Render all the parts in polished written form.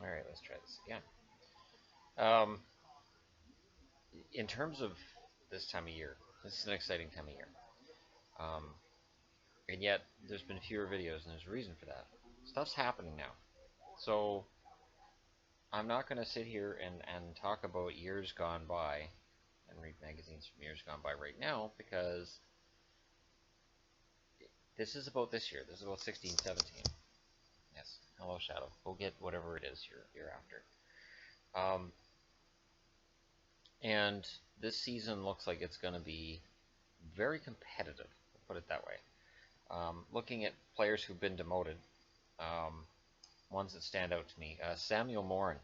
Alright, let's try this again. Um, in terms of this time of year, this is an exciting time of year. Um, and yet, there's been fewer videos, and there's a reason for that. Stuff's happening now. So, I'm not going to sit here and talk about years gone by and read magazines from years gone by right now, because this is about this year. This is about 16, 17. Yes, hello Shadow. Go get whatever it is you're after. And this season looks like it's going to be very competitive, we'll put it that way. Looking at players who've been demoted, ones that stand out to me, Samuel Morin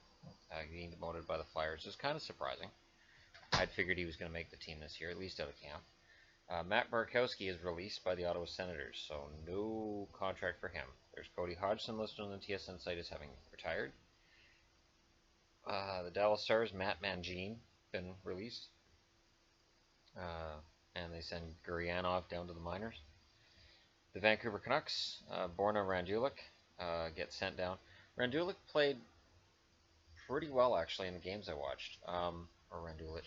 being demoted by the Flyers is kind of surprising. I'd figured he was going to make the team this year, at least out of camp. Matt Barkowski is released by the Ottawa Senators, so no contract for him. There's Cody Hodgson listed on the TSN site as having retired. The Dallas Stars, Matt Mangine, been released. And they send Gurianov down to the minors. The Vancouver Canucks, Borna Randulic, gets sent down. Randulic played pretty well, actually, in the games I watched. Or Randulic.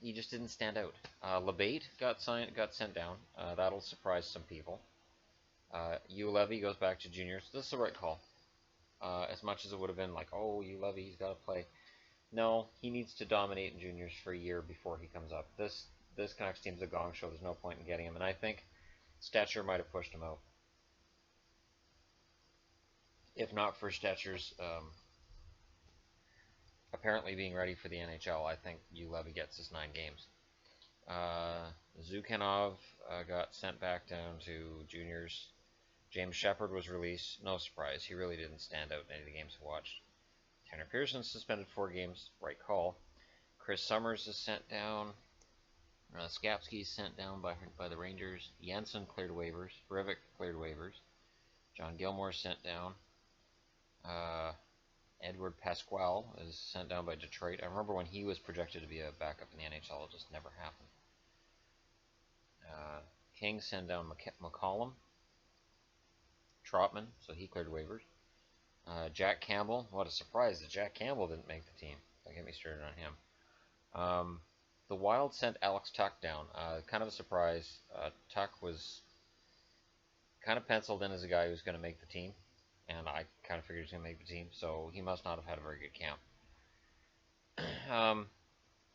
He just didn't stand out. Labate got sent down. That'll surprise some people. Hugh Levy goes back to juniors. This is the right call. As much as it would have been like, oh, Hugh Levy, he's got to play. No, he needs to dominate in juniors for a year before he comes up. This Canucks team's a gong show. There's no point in getting him. And I think Stetcher might have pushed him out. If not for Stetcher's apparently being ready for the NHL, I think Hugh Levy gets his 9 games. Zukhanov got sent back down to juniors. James Shepard was released. No surprise. He really didn't stand out in any of the games I watched. Tanner Pearson suspended 4 games. Right call. Chris Summers is sent down. Skapski is sent down by the Rangers. Jensen cleared waivers. Rivik cleared waivers. John Gilmore sent down. Edward Pasquale is sent down by Detroit. I remember when he was projected to be a backup in the NHL. It just never happened. King sent down McCollum. Trotman, so he cleared waivers. Jack Campbell. What a surprise that Jack Campbell didn't make the team. Don't get me started on him. The Wild sent Alex Tuck down. Kind of a surprise. Tuck was kind of penciled in as a guy who's going to make the team. And I kind of figured he was going to make the team, so he must not have had a very good camp.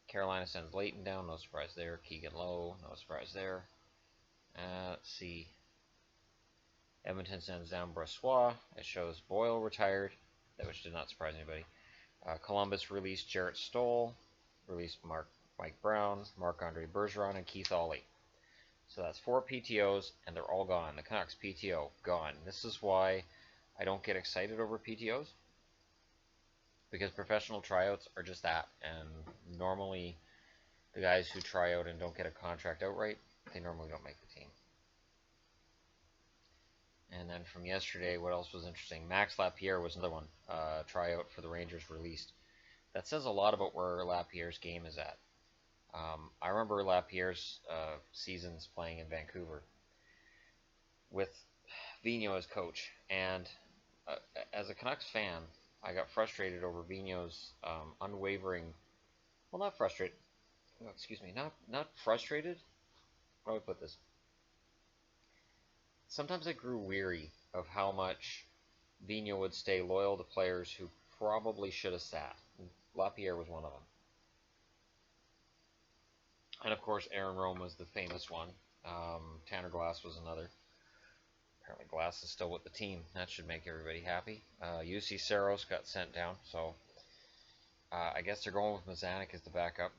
Carolina sends Leighton down, no surprise there. Keegan Lowe, no surprise there. Let's see. Edmonton sends down Brossois. It shows Boyle retired, which did not surprise anybody. Columbus released Jarrett Stoll, released Mike Brown, Marc-Andre Bergeron, and Keith Ollie. So that's 4 PTOs, and they're all gone. The Canucks PTO, gone. This is why I don't get excited over PTOs, because professional tryouts are just that, and normally the guys who try out and don't get a contract outright, they normally don't make the team. And then from yesterday, what else was interesting? Max Lapierre was another one, tryout for the Rangers released. That says a lot about where Lapierre's game is at. I remember Lapierre's seasons playing in Vancouver with Vigneault as coach, and as a Canucks fan, I got frustrated over Vigneault's unwavering, well, not frustrated, not frustrated, how do I put this? Sometimes I grew weary of how much Vigneault would stay loyal to players who probably should have sat. Lapierre was one of them. And of course, Aaron Rome was the famous one. Tanner Glass was another. Apparently Glass is still with the team. That should make everybody happy. UC Saros got sent down, so I guess they're going with Mazanik as the backup.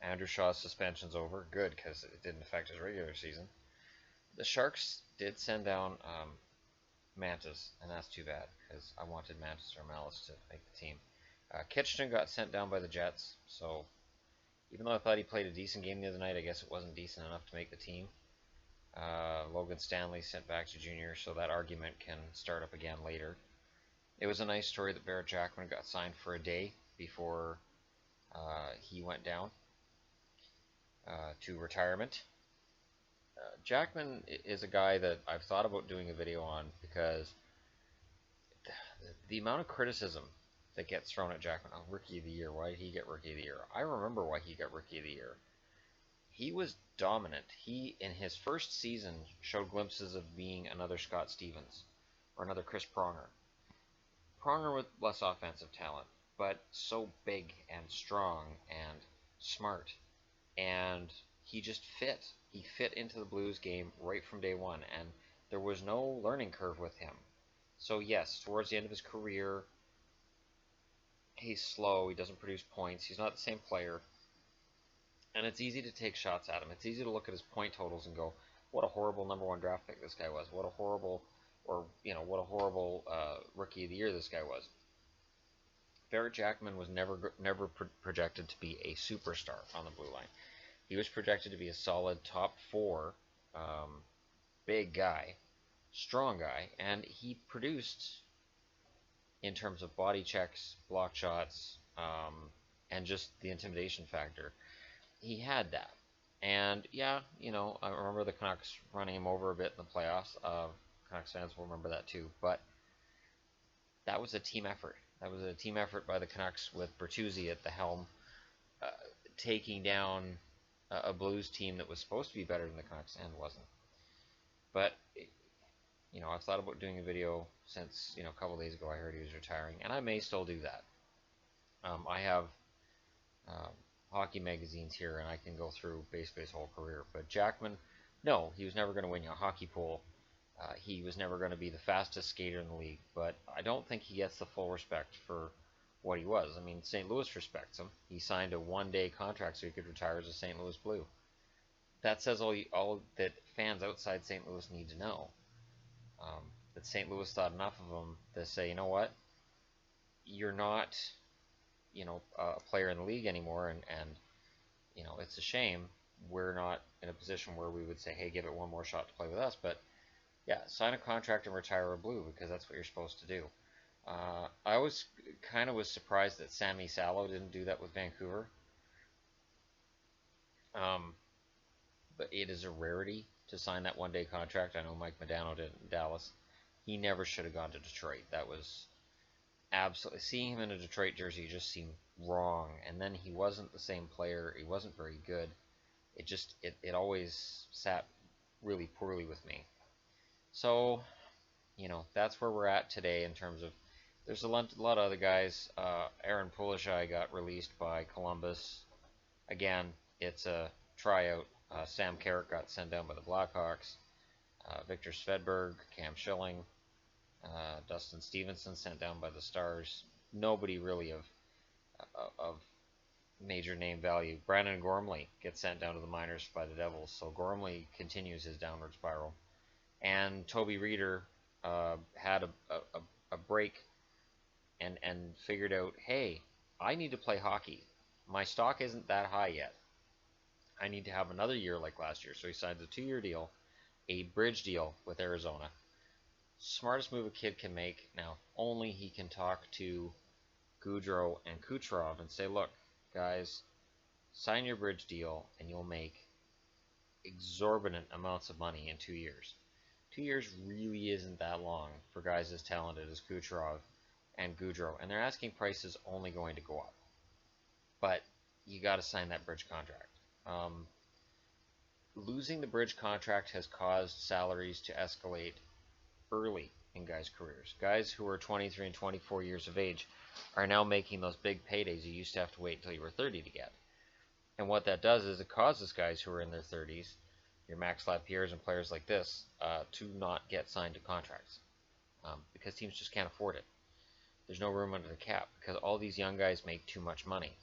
Andrew Shaw's suspension's over. Good, because it didn't affect his regular season. The Sharks did send down Mantis, and that's too bad, because I wanted Mantis or Malice to make the team. Kitchener got sent down by the Jets, so even though I thought he played a decent game the other night, I guess it wasn't decent enough to make the team. Logan Stanley sent back to junior, so that argument can start up again later. It was a nice story that Barrett Jackman got signed for a day before he went down to retirement. Jackman is a guy that I've thought about doing a video on, because the amount of criticism that gets thrown at Jackman, oh, Rookie of the Year, why did he get Rookie of the Year? I remember why he got Rookie of the Year. He was dominant. He, in his first season, showed glimpses of being another Scott Stevens or another Chris Pronger. Pronger with less offensive talent, but so big and strong and smart. And he just fit. He fit into the Blues game right from day one, and there was no learning curve with him. So yes, towards the end of his career, he's slow, he doesn't produce points, he's not the same player, and it's easy to take shots at him. It's easy to look at his point totals and go, what a horrible number one draft pick this guy was. What a horrible, Rookie of the Year this guy was. Barrett Jackman was never projected to be a superstar on the blue line. He was projected to be a solid top four, big guy, strong guy, and he produced in terms of body checks, block shots, and just the intimidation factor. He had that. And yeah, I remember the Canucks running him over a bit in the playoffs. Canucks fans will remember that too. But that was a team effort. That was a team effort by the Canucks with Bertuzzi at the helm, taking down a Blues team that was supposed to be better than the Canucks and wasn't. But I've thought about doing a video since a couple days ago I heard he was retiring, and I may still do that. I have hockey magazines here, and I can go through basically his whole career. But Jackman, no, he was never going to win you a hockey pool. He was never going to be the fastest skater in the league, but I don't think he gets the full respect for what he was. I mean, St. Louis respects him. He signed a one-day contract so he could retire as a St. Louis Blue. That says all that fans outside St. Louis need to know. That St. Louis thought enough of him to say, you know what, you're not, a player in the league anymore, and it's a shame we're not in a position where we would say, hey, give it one more shot to play with us, but yeah, sign a contract and retire a Blue, because that's what you're supposed to do. I was surprised that Sammy Salo didn't do that with Vancouver. But it is a rarity to sign that one-day contract. I know Mike Modano did in Dallas. He never should have gone to Detroit. That was absolutely, seeing him in a Detroit jersey just seemed wrong. And then he wasn't the same player. He wasn't very good. It always sat really poorly with me. So, that's where we're at today in terms of, there's a lot of other guys. Aaron Pulishai got released by Columbus. Again, it's a tryout. Sam Carrick got sent down by the Blackhawks. Victor Svedberg, Cam Schilling, Dustin Stevenson sent down by the Stars. Nobody really of major name value. Brandon Gormley gets sent down to the minors by the Devils, so Gormley continues his downward spiral. And Toby Reeder had a break and figured out, hey, I need to play hockey. My stock isn't that high yet. I need to have another year like last year. So he signs a 2-year deal, a bridge deal with Arizona. Smartest move a kid can make. Now, only he can talk to Gaudreau and Kucherov and say, look, guys, sign your bridge deal and you'll make exorbitant amounts of money in 2 years. 2 years really isn't that long for guys as talented as Kucherov and Gaudreau, and their asking price is only going to go up. But you got to sign that bridge contract. Losing the bridge contract has caused salaries to escalate early in guys' careers. Guys who are 23 and 24 years of age are now making those big paydays you used to have to wait until you were 30 to get. And what that does is it causes guys who are in their 30s, your Max Lapierres and players like this, to not get signed to contracts because teams just can't afford it. There's no room under the cap because all these young guys make too much money.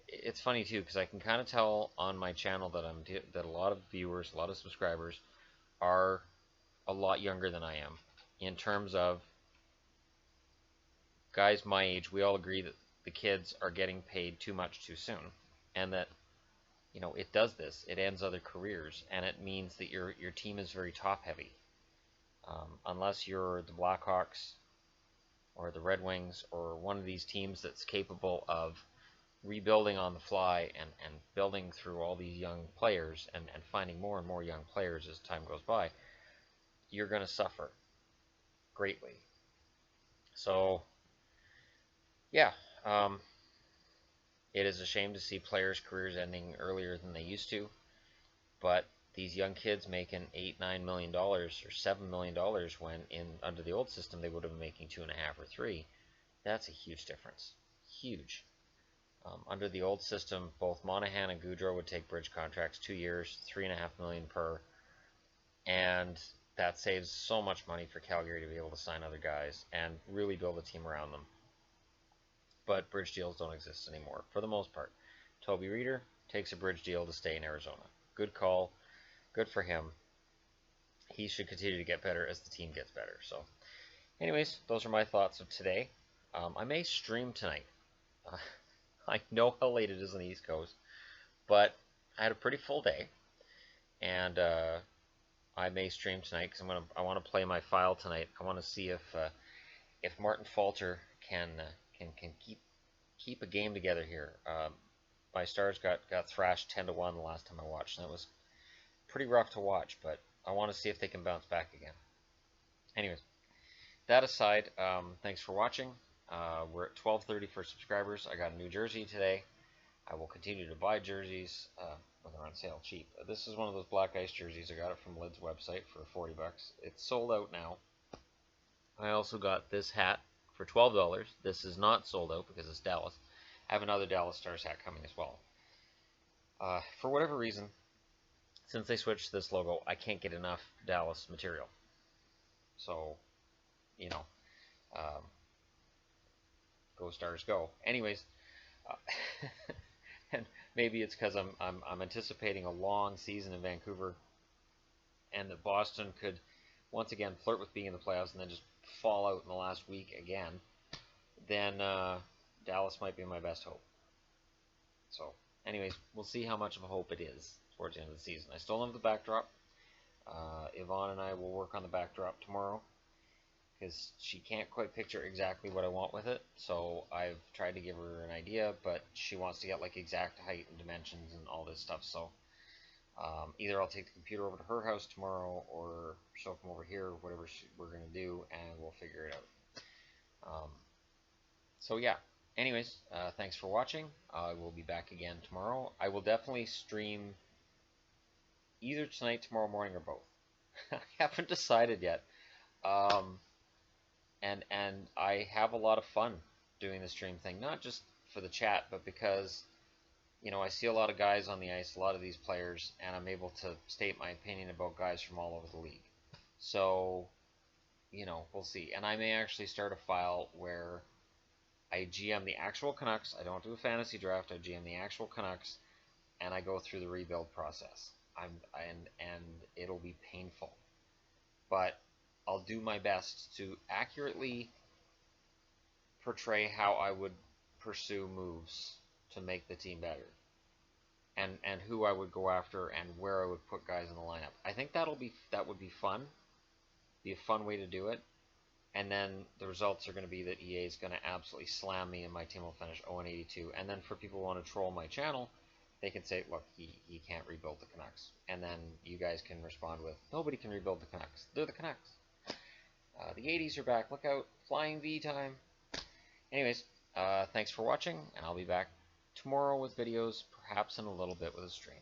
It's funny too because I can kind of tell on my channel that a lot of viewers, a lot of subscribers are a lot younger than I am in terms of guys my age. We all agree that the kids are getting paid too much too soon, and that it does this. It ends other careers, and it means that your team is very top heavy. Unless you're the Blackhawks or the Red Wings or one of these teams that's capable of rebuilding on the fly and building through all these young players and finding more and more young players as time goes by, you're going to suffer greatly. So, yeah, it is a shame to see players' careers ending earlier than they used to, but these young kids making $8-9 million or $7 million when under the old system they would have been making 2.5 or 3. That's a huge difference. Huge. Under the old system, both Monahan and Goudreau would take bridge contracts, 2 years, $3.5 million per, and that saves so much money for Calgary to be able to sign other guys and really build a team around them. But bridge deals don't exist anymore for the most part. Toby Reeder takes a bridge deal to stay in Arizona. Good call. Good for him. He should continue to get better as the team gets better. So, anyways, those are my thoughts of today. I may stream tonight. I know how late it is on the East Coast, but I had a pretty full day, and I may stream tonight because I want to play my file tonight. I want to see if Martin Falter can keep a game together here. My Stars got thrashed 10-1 the last time I watched, and that was pretty rough to watch. But I want to see if they can bounce back again. Anyways, that aside, thanks for watching. We're at 12:30 for subscribers. I got a new jersey today. I will continue to buy jerseys when they're on sale cheap. This is one of those black ice jerseys. I got it from Lid's website for $40. It's sold out now. I also got this hat for $12. This is not sold out because it's Dallas. I have another Dallas Stars hat coming as well. For whatever reason, since they switched to this logo, I can't get enough Dallas material. So, you know, go Stars go. Anyways, and maybe it's because I'm anticipating a long season in Vancouver, and that Boston could once again flirt with being in the playoffs and then just fall out in the last week again. Then Dallas might be my best hope. So, anyways, we'll see how much of a hope it is towards the end of the season. I still don't have the backdrop. Yvonne and I will work on the backdrop tomorrow because she can't quite picture exactly what I want with it. So I've tried to give her an idea, but she wants to get like exact height and dimensions and all this stuff. So either I'll take the computer over to her house tomorrow, or she'll come over here, whatever we're going to do, and we'll figure it out. So yeah, anyways, thanks for watching. I will be back again tomorrow. I will definitely stream either tonight, tomorrow morning, or both. I haven't decided yet. And I have a lot of fun doing the stream thing, not just for the chat, but because, you know, I see a lot of guys on the ice, a lot of these players, and I'm able to state my opinion about guys from all over the league. So, you know, we'll see. And I may actually start a file where I GM the actual Canucks. I don't do a fantasy draft. I GM the actual Canucks, and I go through the rebuild process. And it'll be painful, but I'll do my best to accurately portray how I would pursue moves to make the team better, and who I would go after and where I would put guys in the lineup. I think that would be fun. Be a fun way to do it. And then the results are going to be that EA is going to absolutely slam me, and my team will finish 0-82. And then for people who want to troll my channel, they can say, look, he can't rebuild the Canucks. And then you guys can respond with, nobody can rebuild the Canucks. They're the Canucks. The 80s are back. Look out. Flying V time. Anyways, thanks for watching, and I'll be back tomorrow with videos, perhaps in a little bit with a stream.